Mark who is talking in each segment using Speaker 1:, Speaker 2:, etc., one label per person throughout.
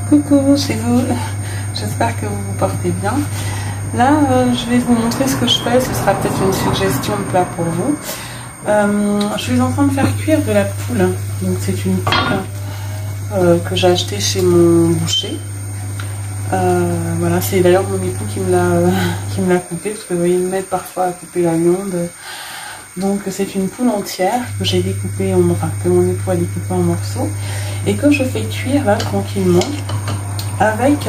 Speaker 1: Coucou chez vous, j'espère que vous vous portez bien. Là, je vais vous montrer ce que je fais, ce sera peut-être une suggestion de plat pour vous. Je suis en train de faire cuire de la poule. Donc c'est une poule que j'ai achetée chez mon boucher. Voilà, c'est d'ailleurs mon époux qui me l'a coupée, parce que vous voyez, il m'aide parfois à couper la viande. Donc c'est une poule entière que j'ai découpée, enfin que mon époux a découpée en morceaux et que je fais cuire là tranquillement avec,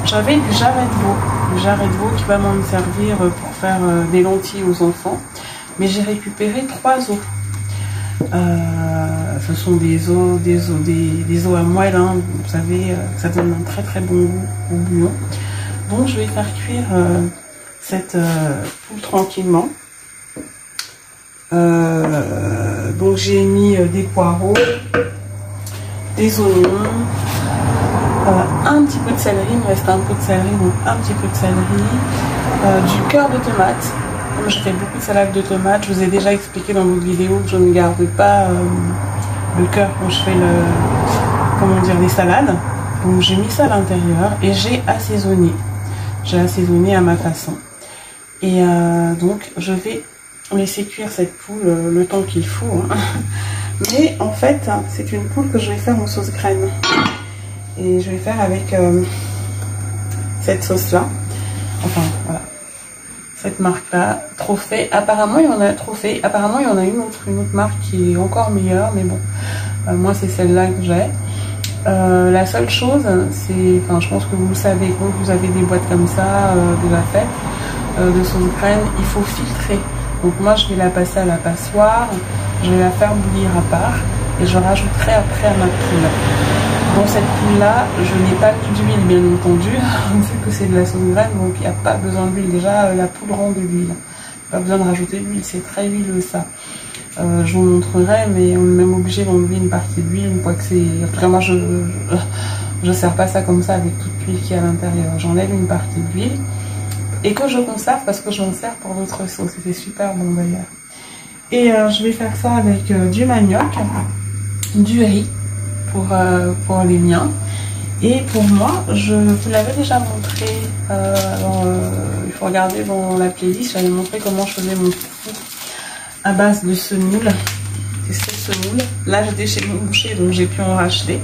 Speaker 1: j'avais du jarret de veau qui va m'en servir pour faire des lentilles aux enfants, mais j'ai récupéré 3 os. Ce sont des os à moelle, hein, vous savez, ça donne un très très bon goût au bouillon. Donc je vais faire cuire cette poule tranquillement. Donc j'ai mis des poireaux, des oignons, un petit peu de céleri, il me reste un peu de céleri, donc un petit peu de céleri, du cœur de tomate. Comme je fais beaucoup de salade de tomates, je vous ai déjà expliqué dans votre vidéo que je ne garde pas le cœur quand je fais les salades. Donc j'ai mis ça à l'intérieur et j'ai assaisonné. J'ai assaisonné à ma façon. Et donc je vais laisser cuire cette poule le temps qu'il faut. Hein. Mais en fait, c'est une poule que je vais faire en sauce graine. Et je vais faire avec cette sauce-là. Enfin, voilà. Cette marque-là, Trophée. Apparemment, il y en a Trophée. Apparemment, il y en a une autre marque qui est encore meilleure. Mais bon, moi, c'est celle-là que j'ai. La seule chose, c'est, enfin, je pense que vous le savez, quand vous avez des boîtes comme ça, déjà faites, de sauce graine, il faut filtrer. Donc moi je vais la passer à la passoire, je vais la faire bouillir à part et je rajouterai après à ma poule. Dans cette poule là, je n'ai pas mis d'huile bien entendu, vu que c'est de la sauce graine, donc il n'y a pas besoin d'huile. Déjà la poule rend de l'huile, pas besoin de rajouter d'huile, c'est très huileux ça. Je vous montrerai, mais on est même obligé d'enlever une partie d'huile une fois que c'est... Vraiment je ne sers pas ça comme ça avec toute l'huile qui est à l'intérieur, j'enlève une partie d'huile. Et que je conserve parce que je m'en sers pour d'autres sauces. C'était super bon d'ailleurs. Et je vais faire ça avec du manioc, du riz pour les miens. Et pour moi, je vous l'avais déjà montré. Il faut regarder dans la playlist. J'avais montré comment je faisais mon foufou à base de semoule. C'est ce semoule. Là, j'étais chez mon boucher, donc j'ai pu en racheter.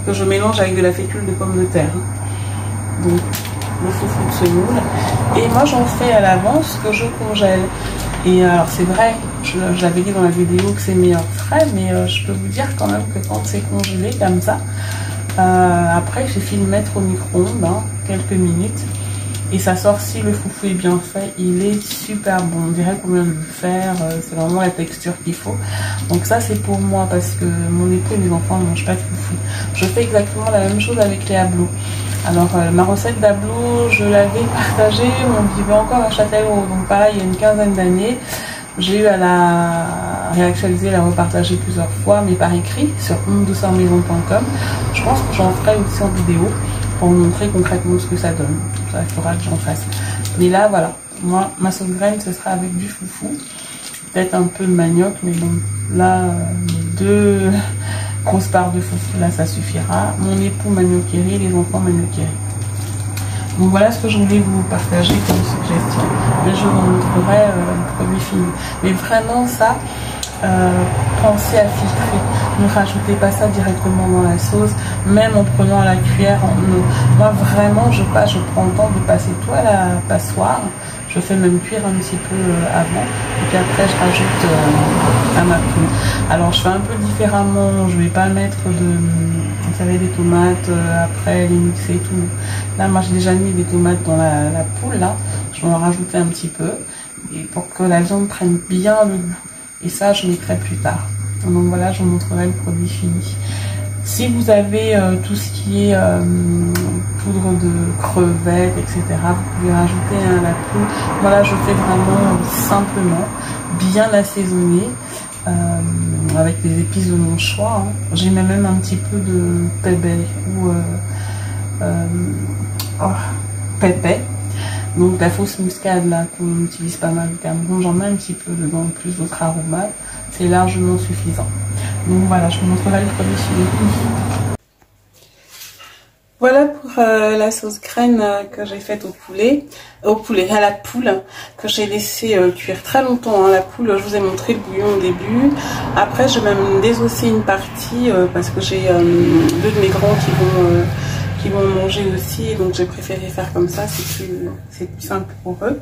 Speaker 1: Que je mélange avec de la fécule de pommes de terre. Donc, le foufou de semoule. Et moi j'en fais à l'avance que je congèle. Et alors c'est vrai, je l'avais dit dans la vidéo que c'est meilleur frais, mais je peux vous dire quand même que quand c'est congelé comme ça, après il suffit de mettre au micro-ondes quelques minutes et ça sort. Si le foufou est bien fait, il est super bon. On dirait qu'on vient de le faire, c'est vraiment la texture qu'il faut. Donc ça c'est pour moi parce que mon époux et mes enfants ne mangent pas de foufou. Je fais exactement la même chose avec les ablots. Alors ma recette d'ablots, je l'avais partagée, on vivait encore à Châtellerault, donc pareil, il y a une quinzaine d'années. J'ai eu à la réactualiser, la repartager plusieurs fois, mais par écrit sur ondouceurmaison.com. Je pense que j'en ferai aussi en vidéo pour vous montrer concrètement ce que ça donne. Ça, il faudra que j'en fasse. Mais là, voilà, moi, ma sauce graine, ce sera avec du foufou, peut-être un peu de manioc, mais bon, là, 2 grosses parts de foufou, là, ça suffira. Mon époux manioc-riz, les enfants manioc-riz. Donc voilà ce que je voulais vous partager comme suggestion. Mais je vous montrerai le produit fini. Mais vraiment ça, pensez à filtrer. Ne rajoutez pas ça directement dans la sauce, même en prenant la cuillère. Moi vraiment, je prends le temps de passer tout à la passoire. Je fais même cuire un petit peu avant. Et puis après, je rajoute à ma poule. Alors je fais un peu différemment. Je vais pas mettre vous savez, des tomates après les mixer et tout. Là, moi j'ai déjà mis des tomates dans la poule. Là, je vais en rajouter un petit peu et pour que la viande prenne bien le goût. Et ça, je mettrai plus tard. Donc voilà, je vous montrerai le produit fini. Si vous avez tout ce qui est poudre de crevettes, etc., vous pouvez rajouter à la poudre. Voilà, je fais vraiment simplement, bien assaisonné, avec des épices de mon choix. Hein. J'ai même un petit peu de pépé ou pépé. Donc la fausse muscade là qu'on utilise pas mal au Cameroun, j'en mets un petit peu dedans, plus d'autres aromates. C'est largement suffisant. Donc voilà, je vous montrerai le produit fini. Voilà pour la sauce graine que j'ai faite à la poule, que j'ai laissé cuire très longtemps. Hein. La poule, je vous ai montré le bouillon au début. Après, j'ai même désossé une partie parce que j'ai deux de mes grands qui vont manger aussi. Donc j'ai préféré faire comme ça, c'est plus simple pour eux.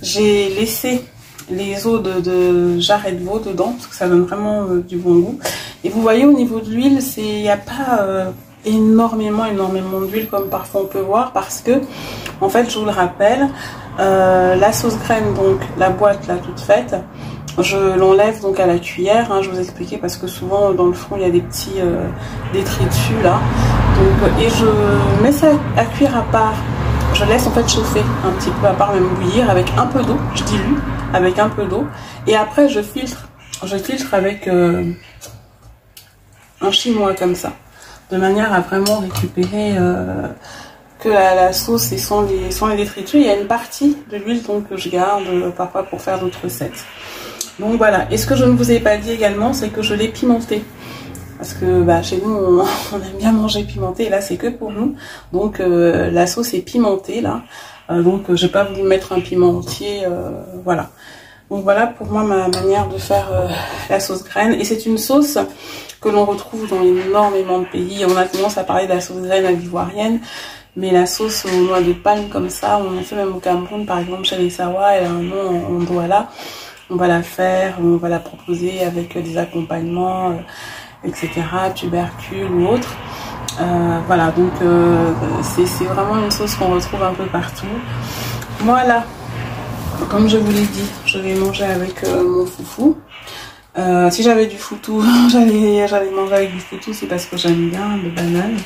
Speaker 1: J'ai laissé les os de jarret de veau dedans parce que ça donne vraiment du bon goût. Et vous voyez au niveau de l'huile, il n'y a pas énormément d'huile comme parfois on peut voir, parce que en fait, je vous le rappelle, la sauce graine, donc la boîte là toute faite, je l'enlève donc à la cuillère, hein, je vous expliquais, parce que souvent dans le fond il y a des petits détritus là, donc, et je mets ça à cuire à part. Je laisse en fait chauffer un petit peu à part, même bouillir avec un peu d'eau, je dilue avec un peu d'eau, et après je filtre avec un chinois comme ça, de manière à vraiment récupérer que la sauce est sans les détritus. Il y a une partie de l'huile donc que je garde parfois pour faire d'autres recettes. Donc voilà, et ce que je ne vous ai pas dit également, c'est que je l'ai pimenté. Parce que chez nous, on aime bien manger pimenté, et là c'est que pour nous. Donc la sauce est pimentée là. Donc je n'ai pas voulu mettre un piment entier, voilà. Donc voilà pour moi ma manière de faire la sauce graine. Et c'est une sauce que l'on retrouve dans énormément de pays. On a tendance à parler de la sauce graine à l'ivoirienne, mais la sauce aux noix de palme comme ça, on en fait même au Cameroun, par exemple chez les Sawa, elle a un nom en Douala. On va la faire, on va la proposer avec des accompagnements, etc., tubercules ou autres. Voilà, donc c'est vraiment une sauce qu'on retrouve un peu partout. Voilà, comme je vous l'ai dit, je vais manger avec mon foufou. Si j'avais du foutou, j'allais manger avec du foutou, c'est parce que j'aime bien les bananes.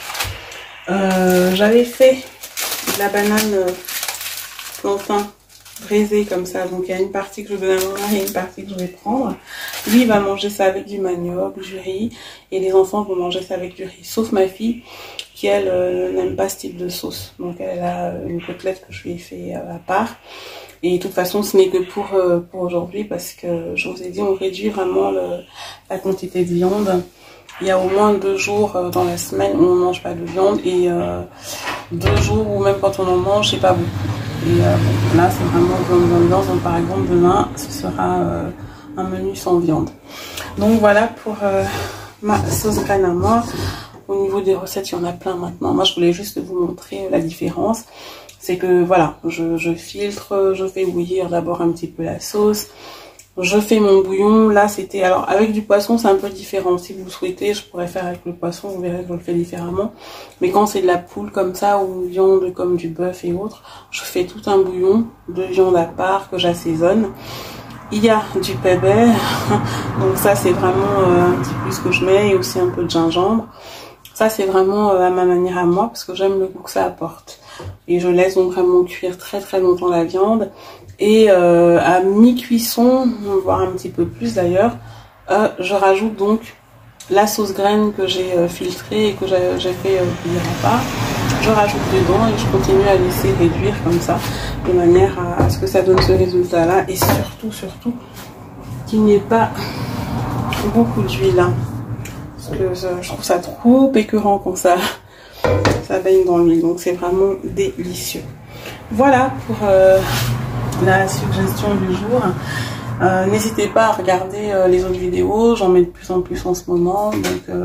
Speaker 1: J'avais fait de la banane plantain braisée comme ça, donc il y a une partie que je donne à mon mari et une partie que je vais prendre. Lui il va manger ça avec du manioc, du riz, et les enfants vont manger ça avec du riz, sauf ma fille qui elle n'aime pas ce type de sauce, donc elle a une côtelette que je lui ai fait à part. Et de toute façon, ce n'est que pour aujourd'hui, parce que je vous ai dit, on réduit vraiment la quantité de viande. Il y a au moins 2 jours dans la semaine où on ne mange pas de viande, et 2 jours où même quand on en mange, c'est pas beaucoup. Et bon, là, c'est vraiment viande. Donc par exemple, demain, ce sera un menu sans viande. Donc voilà pour ma sauce graine à moi. Au niveau des recettes, il y en a plein maintenant. Moi, je voulais juste vous montrer la différence. C'est que voilà, je filtre, je fais bouillir d'abord un petit peu la sauce, je fais mon bouillon. Là c'était, alors avec du poisson c'est un peu différent, si vous le souhaitez je pourrais faire avec le poisson, vous verrez que je le fais différemment, mais quand c'est de la poule comme ça, ou viande comme du bœuf et autres, je fais tout un bouillon de viande à part que j'assaisonne. Il y a du pépé, donc ça c'est vraiment un petit peu ce que je mets, et aussi un peu de gingembre. Ça c'est vraiment à ma manière à moi, parce que j'aime le goût que ça apporte. Et je laisse donc vraiment cuire très longtemps la viande. Et à mi-cuisson, voire un petit peu plus d'ailleurs, je rajoute donc la sauce graine que j'ai filtrée et que j'ai fait bouillir à part. Je rajoute dedans et je continue à laisser réduire comme ça, de manière à ce que ça donne ce résultat là. Et surtout qu'il n'y ait pas beaucoup d'huile, hein, parce que je trouve ça trop écœurant quand ça baigne dans l'huile. Donc c'est vraiment délicieux. Voilà pour la suggestion du jour. N'hésitez pas à regarder les autres vidéos, j'en mets de plus en plus en ce moment, donc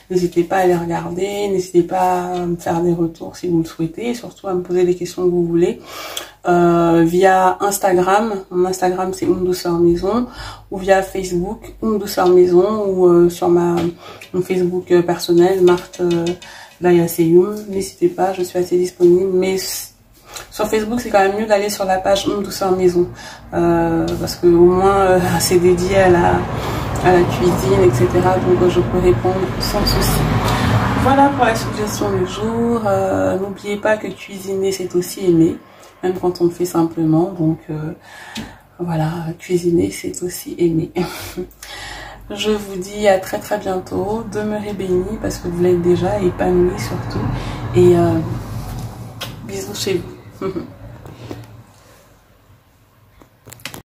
Speaker 1: n'hésitez pas à les regarder, n'hésitez pas à me faire des retours si vous le souhaitez, et surtout à me poser les questions que vous voulez via Instagram. Mon Instagram c'est Une Douceur Maison, ou via Facebook Une Douceur Maison, ou sur mon Facebook personnel Marthe Layaseyoum. N'hésitez pas, je suis assez disponible, mais sur Facebook, c'est quand même mieux d'aller sur la page Une Douceur Maison, parce que au moins c'est dédié à la cuisine, etc. Donc je peux répondre sans souci. Voilà pour la suggestion du jour. N'oubliez pas que cuisiner c'est aussi aimer, même quand on le fait simplement. Donc voilà, cuisiner c'est aussi aimer. Je vous dis à très très bientôt. Demeurez bénis parce que vous l'êtes déjà, épanouis surtout. Et bisous chez vous.